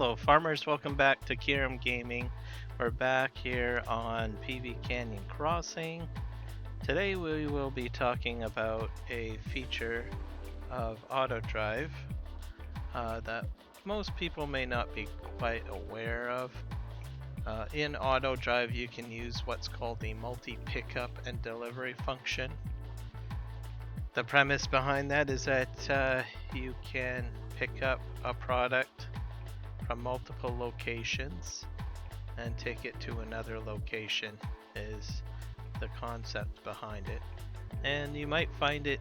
Hello farmers, welcome back to Kiram Gaming. We're back here on PV Canyon Crossing. Today we will be talking about a feature of Autodrive that most people may not be quite aware of. In Autodrive you can use what's called the multi-pickup and delivery function. The premise behind that is that you can pick up a product from multiple locations and take it to another location is the concept behind it. And you might find it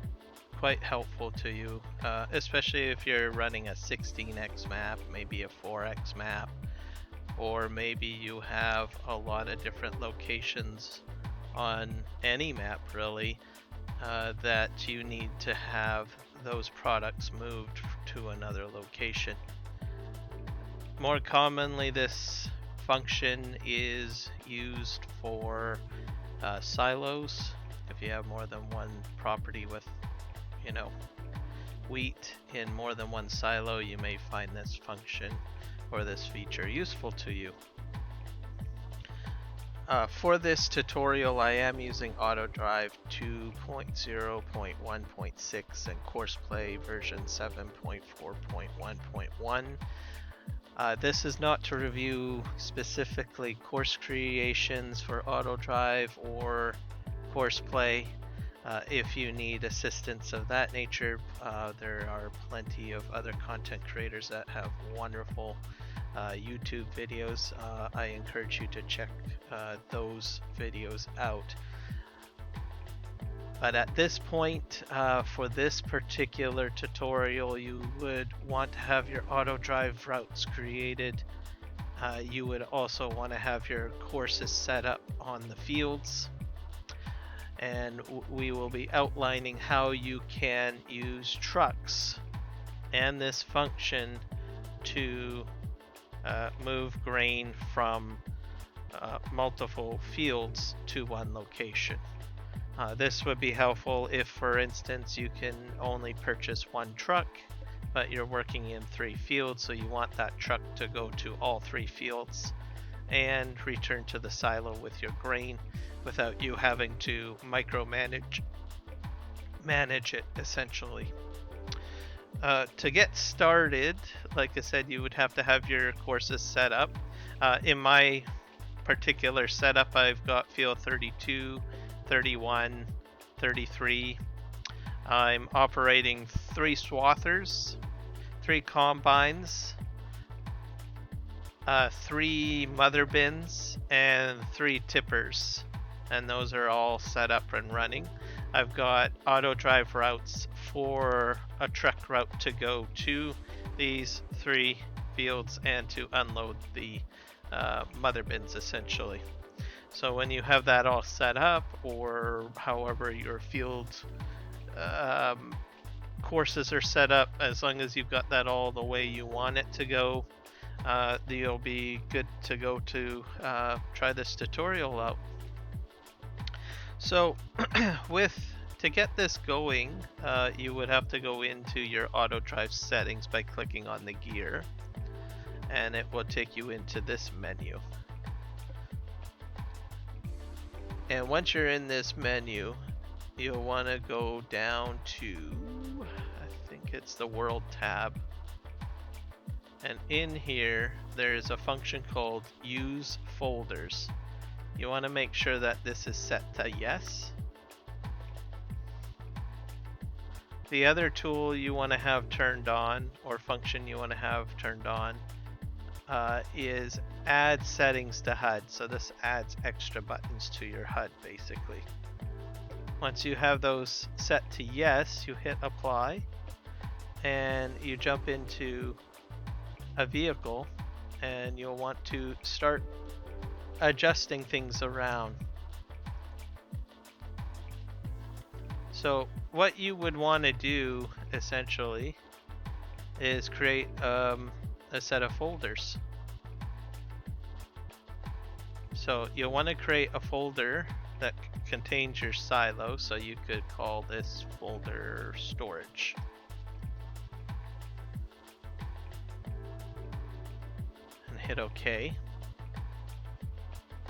quite helpful to you, especially if you're running a 16x map, maybe a 4x map, or maybe you have a lot of different locations on any map really that you need to have those products moved to another location. More commonly, this function is used for silos. If you have more than one property with, wheat in more than one silo, you may find this function or this feature useful to you. For this tutorial, I am using Autodrive 2.0.1.6 and Courseplay version 7.4.1.1. This is not to review specifically course creations for Autodrive or Courseplay. If you need assistance of that nature, there are plenty of other content creators that have wonderful YouTube videos. I encourage you to check those videos out. But at this point, for this particular tutorial, you would want to have your Autodrive routes created. You would also want to have your courses set up on the fields. And we will be outlining how you can use trucks and this function to move grain from multiple fields to one location. This would be helpful if, for instance, you can only purchase one truck, but you're working in 3 fields, so you want that truck to go to all 3 fields and return to the silo with your grain without you having to micromanage it essentially. To get started, like I said, you would have to have your courses set up. In my particular setup, I've got field 32, 31, 33. I'm operating 3 swathers, 3 combines, 3 mother bins, and 3 tippers. And those are all set up and running. I've got Autodrive routes for a truck route to go to these 3 fields and to unload the mother bins essentially. So when you have that all set up, or however your field courses are set up, as long as you've got that all the way you want it to go, you'll be good to go to try this tutorial out. So to get this going, you would have to go into your Autodrive settings by clicking on the gear, and it will take you into this menu. And once you're in this menu, you'll want to go down to, I think it's the World tab. And in here, there's a function called Use Folders. You want to make sure that this is set to yes. The other tool you want to have turned on, or function you want to have turned on, is add settings to HUD. So this adds extra buttons to your HUD basically. Once you have those set to yes, you hit apply and you jump into a vehicle, and you'll want to start adjusting things around. So what you would want to do essentially is create a set of folders. So you'll want to create a folder that contains your silo, so you could call this folder storage. hit OK.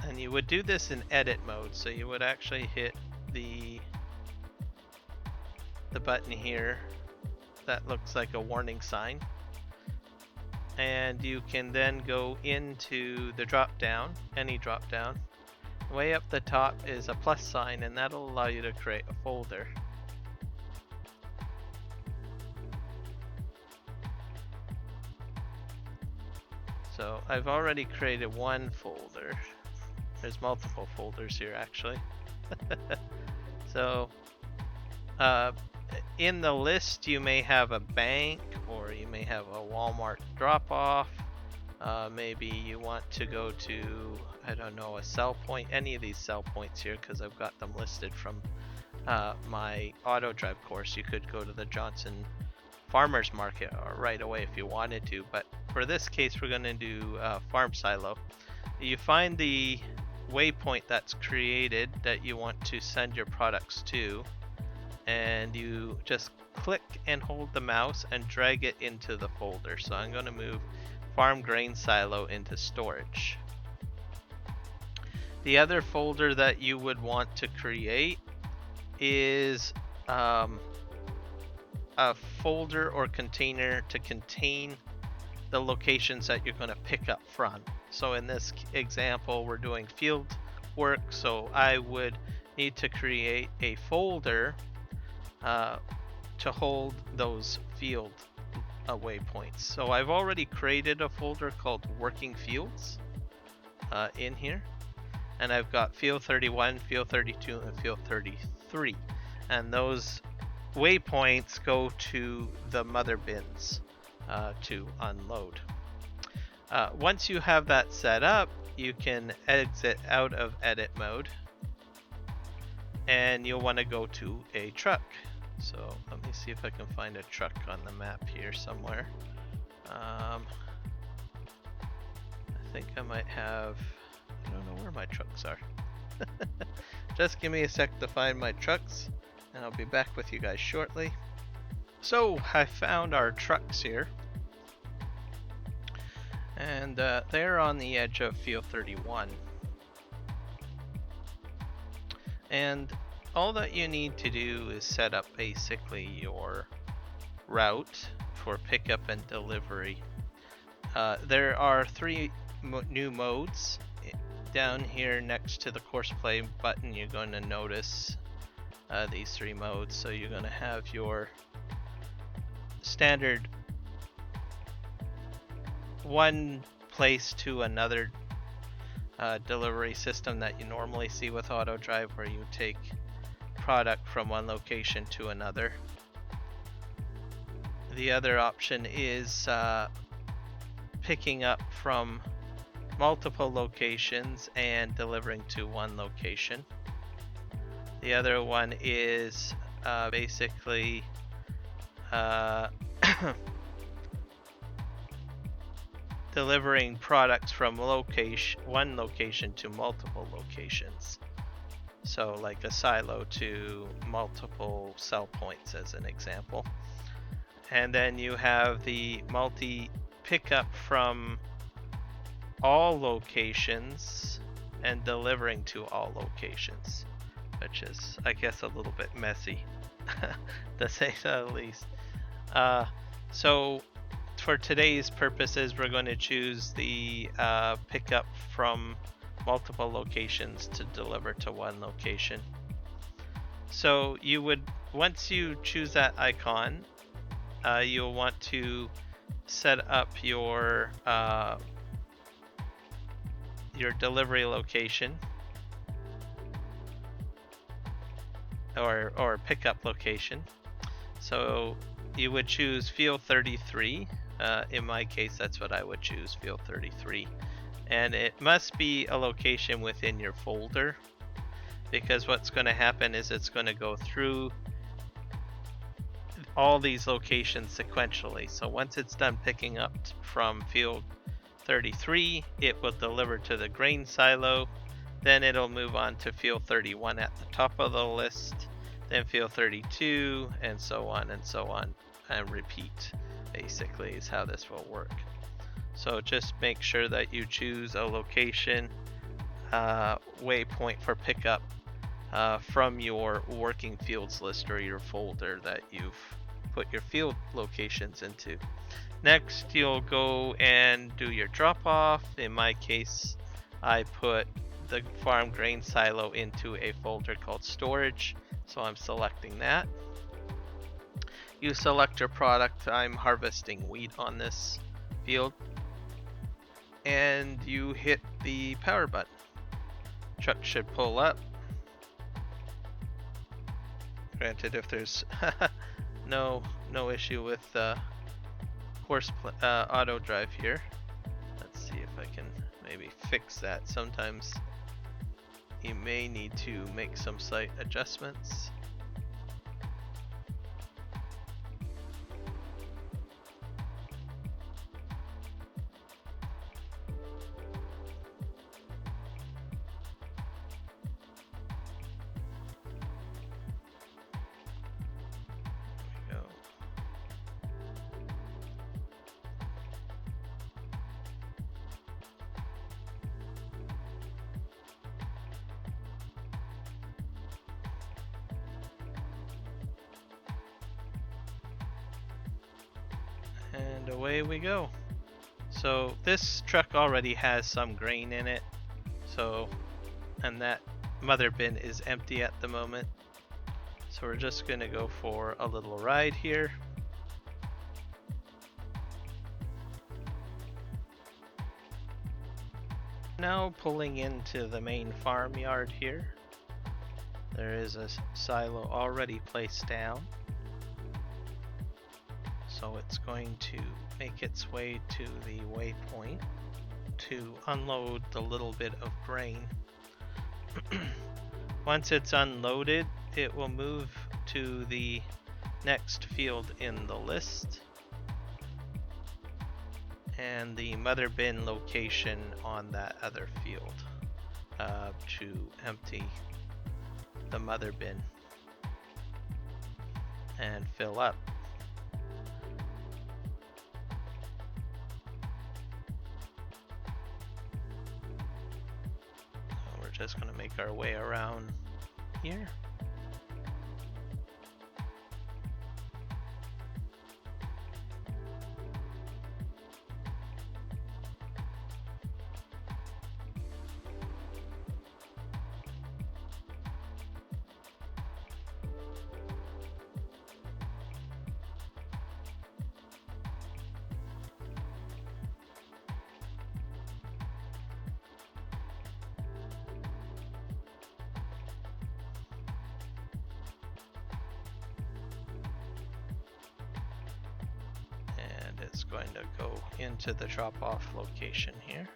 And you would do this in edit mode, so you would actually hit the button here that looks like a warning sign, and you can then go into the drop down, any drop down. Way up the top is a plus sign, and that'll allow you to create a folder. So I've already created one folder. There's multiple folders here actually. So in the list you may have a bank, or you may have a Walmart drop-off. Maybe you want to go to, I don't know, a sell point, any of these sell points here, because I've got them listed from my Autodrive course. You could go to the Johnson Farmers Market right away if you wanted to, but for this case we're going to do Farm Silo. You find the waypoint that's created that you want to send your products to, and you just click and hold the mouse and drag it into the folder. So I'm going to move Farm Grain Silo into storage. The other folder that you would want to create is a folder or container to contain the locations that you're going to pick up from. So in this example we're doing field work, so I would need to create a folder to hold those field waypoints. So I've already created a folder called Working Fields in here, and I've got field 31, field 32, and field 33, and those waypoints go to the mother bins to unload. Once you have that set up, you can exit out of edit mode, and you'll want to go to a truck. So let me see if I can find a truck on the map here somewhere. I think I might have, I don't know where my trucks are. Just give me a sec to find my trucks, and I'll be back with you guys shortly. So I found our trucks here, and they're on the edge of field 31. And all that you need to do is set up basically your route for pickup and delivery. There are three new modes. Down here next to the Courseplay button, you're going to notice these three modes. So you're going to have your standard one place to another delivery system that you normally see with Autodrive, where you take product from one location to another. The other option is picking up from multiple locations and delivering to one location. The other one is basically delivering products from one location to multiple locations. So like a silo to multiple sell points as an example. And then you have the multi pickup from all locations and delivering to all locations, which is, I guess, a little bit messy to say the least. So for today's purposes, we're going to choose the pickup from multiple locations to deliver to one location. So you would, once you choose that icon, you'll want to set up your delivery location or pickup location. So you would choose field 33. In my case, that's what I would choose, field 33. And it must be a location within your folder, because what's going to happen is it's going to go through all these locations sequentially. So once it's done picking up from field 33, it will deliver to the grain silo. Then it'll move on to field 31 at the top of the list, then field 32, and so on and so on, and repeat, basically, is how this will work. So just make sure that you choose a location waypoint for pickup from your working fields list or your folder that you've put your field locations into. Next, you'll go and do your drop off. In my case, I put the farm grain silo into a folder called storage, so I'm selecting that. You select your product. I'm harvesting wheat on this field, and you hit the power button. Truck should pull up. Granted, if there's no issue with Autodrive here. Let's see if I can maybe fix that. Sometimes you may need to make some slight adjustments. And away we go. So this truck already has some grain in it, and that mother bin is empty at the moment. So we're just gonna go for a little ride here. Now pulling into the main farmyard here. There is a silo already placed down. So it's going to make its way to the waypoint to unload the little bit of grain. Once it's unloaded, it will move to the next field in the list and the mother bin location on that other field to empty the mother bin and fill up. Just going to make our way around here. It's going to go into the drop-off location here.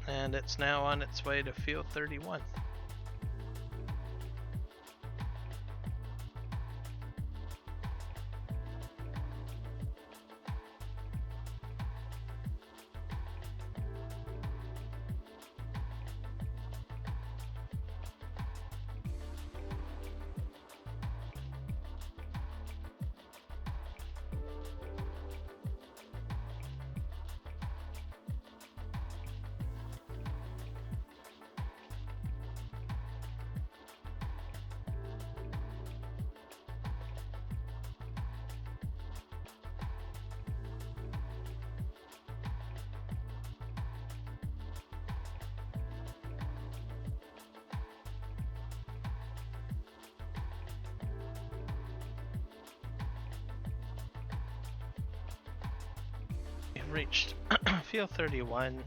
And it's now on its way to field 31. we've reached field 31.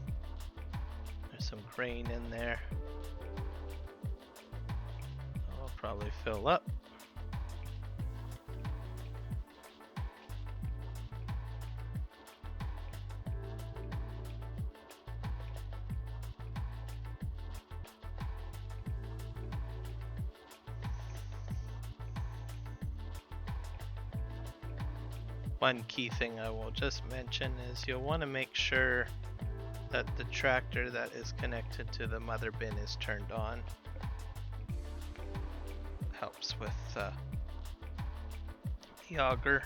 There's some grain in there. I'll probably fill up. One key thing I will just mention is you'll want to make sure that the tractor that is connected to the mother bin is turned on. Helps with the auger.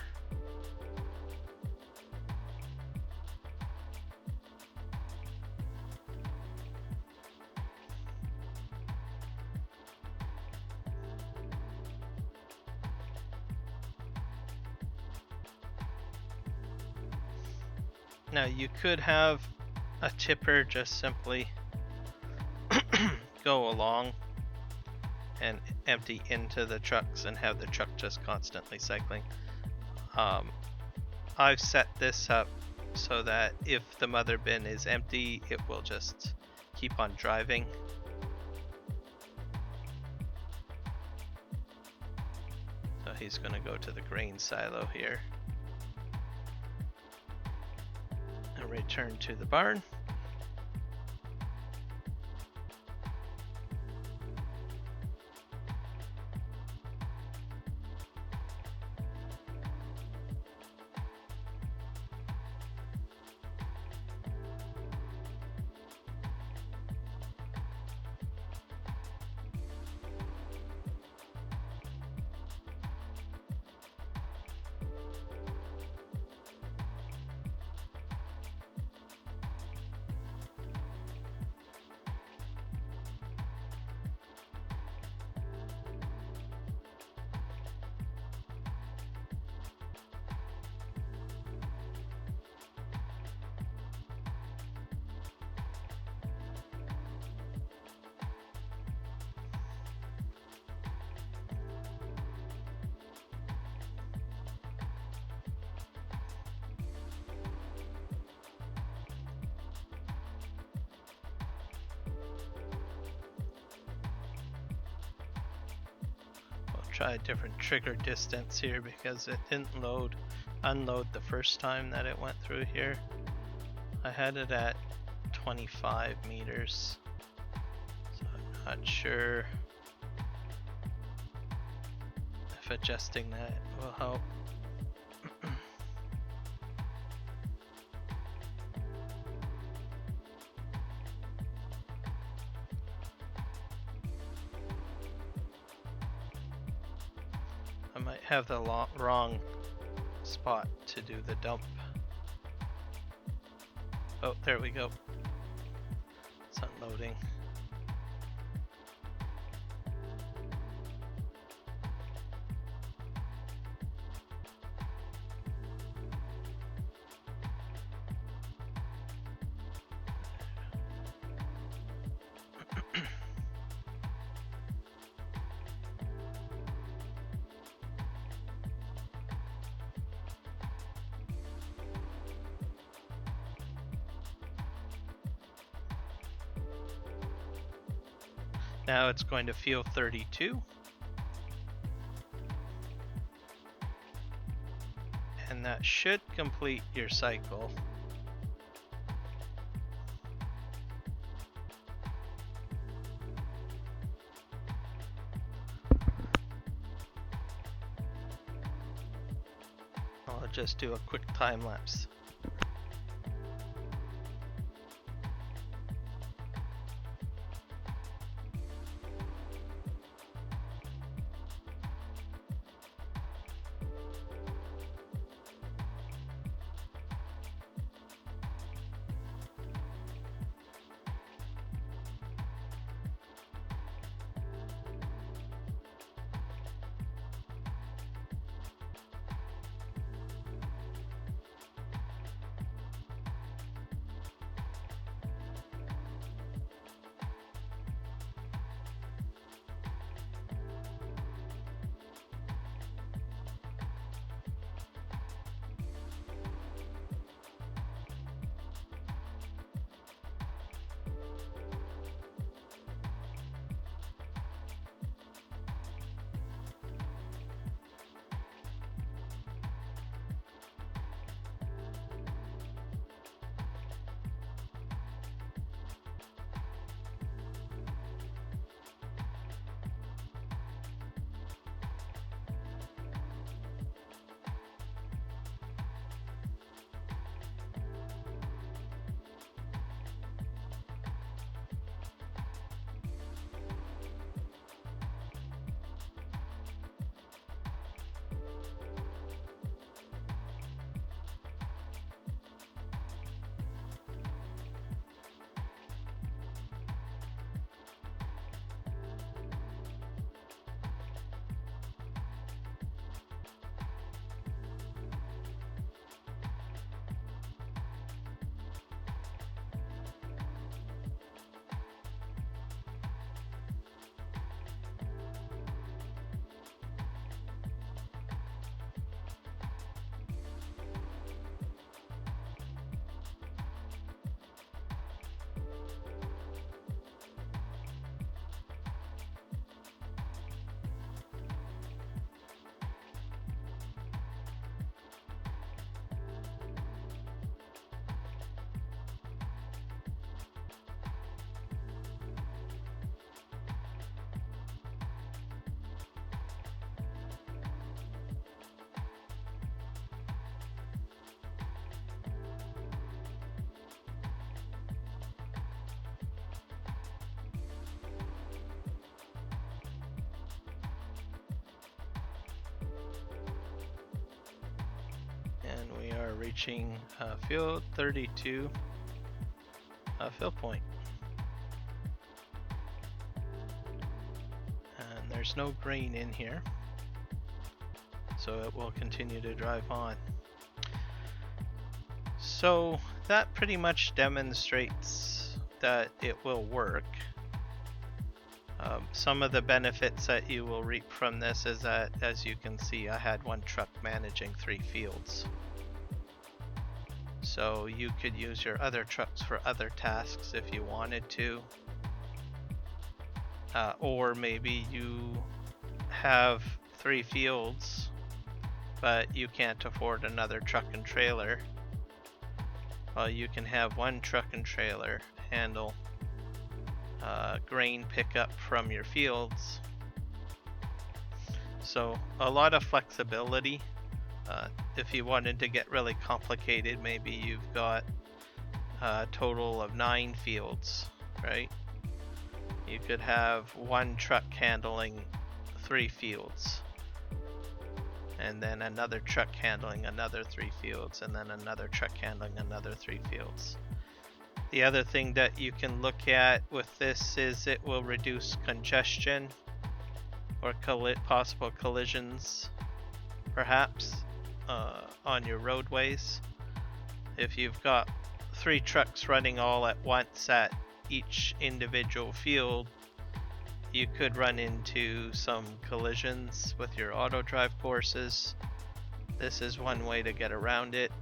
Now you could have a tipper just simply go along and empty into the trucks and have the truck just constantly cycling. I've set this up so that if the mother bin is empty, it will just keep on driving. So he's going to go to the grain silo here and return to the barn. Try a different trigger distance here because it didn't unload the first time that it went through here. I had it at 25 meters, so I'm not sure if adjusting that will help. I might have the wrong spot to do the dump. Oh, there we go. It's unloading. Now it's going to field 32. And that should complete your cycle. I'll just do a quick time lapse. reaching field 32 fill point. And there's no grain in here, so it will continue to drive on. So that pretty much demonstrates that it will work. Some of the benefits that you will reap from this is that, as you can see, I had one truck managing 3 fields. So you could use your other trucks for other tasks if you wanted to. Or maybe you have 3 fields, but you can't afford another truck and trailer. Well, you can have one truck and trailer handle grain pickup from your fields. So a lot of flexibility. If you wanted to get really complicated, maybe you've got a total of 9 fields, right? You could have one truck handling 3 fields, and then another truck handling another 3 fields, and then another truck handling another 3 fields. The other thing that you can look at with this is it will reduce congestion or possible collisions, perhaps, on your roadways. If you've got 3 trucks running all at once at each individual field, you could run into some collisions with your Autodrive courses. This is one way to get around it.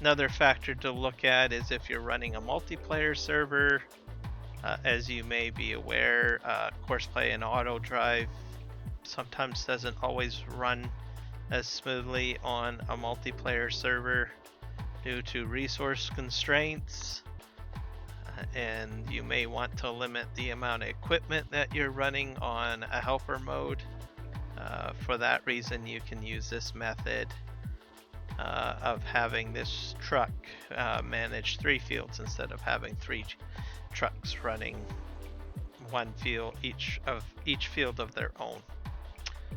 Another factor to look at is if you're running a multiplayer server. As you may be aware, Courseplay and Autodrive sometimes doesn't always run as smoothly on a multiplayer server due to resource constraints, and you may want to limit the amount of equipment that you're running on a helper mode. For that reason, you can use this method of having this truck manage 3 fields instead of having 3 trucks running one field, each field of their own.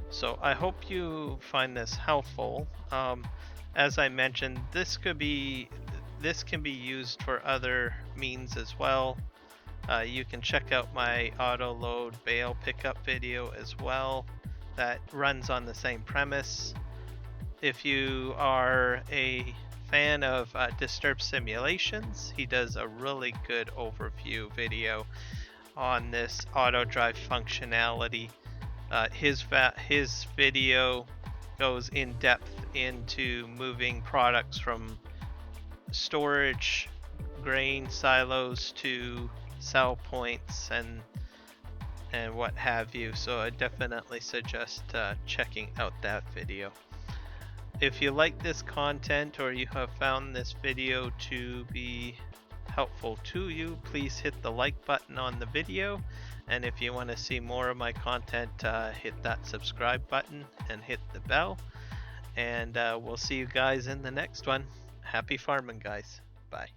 So I hope you find this helpful. As I mentioned, this can be used for other means as well. You can check out my auto load bale pickup video as well. That runs on the same premise. If you are a fan of Disturb Simulations, he does a really good overview video on this Autodrive functionality. His video goes in depth into moving products from storage grain silos to sell points and what have you. So I definitely suggest checking out that video. If you like this content or you have found this video to be helpful to you, please hit the like button on the video. And if you want to see more of my content, hit that subscribe button and hit the bell. And we'll see you guys in the next one. Happy farming, guys. Bye.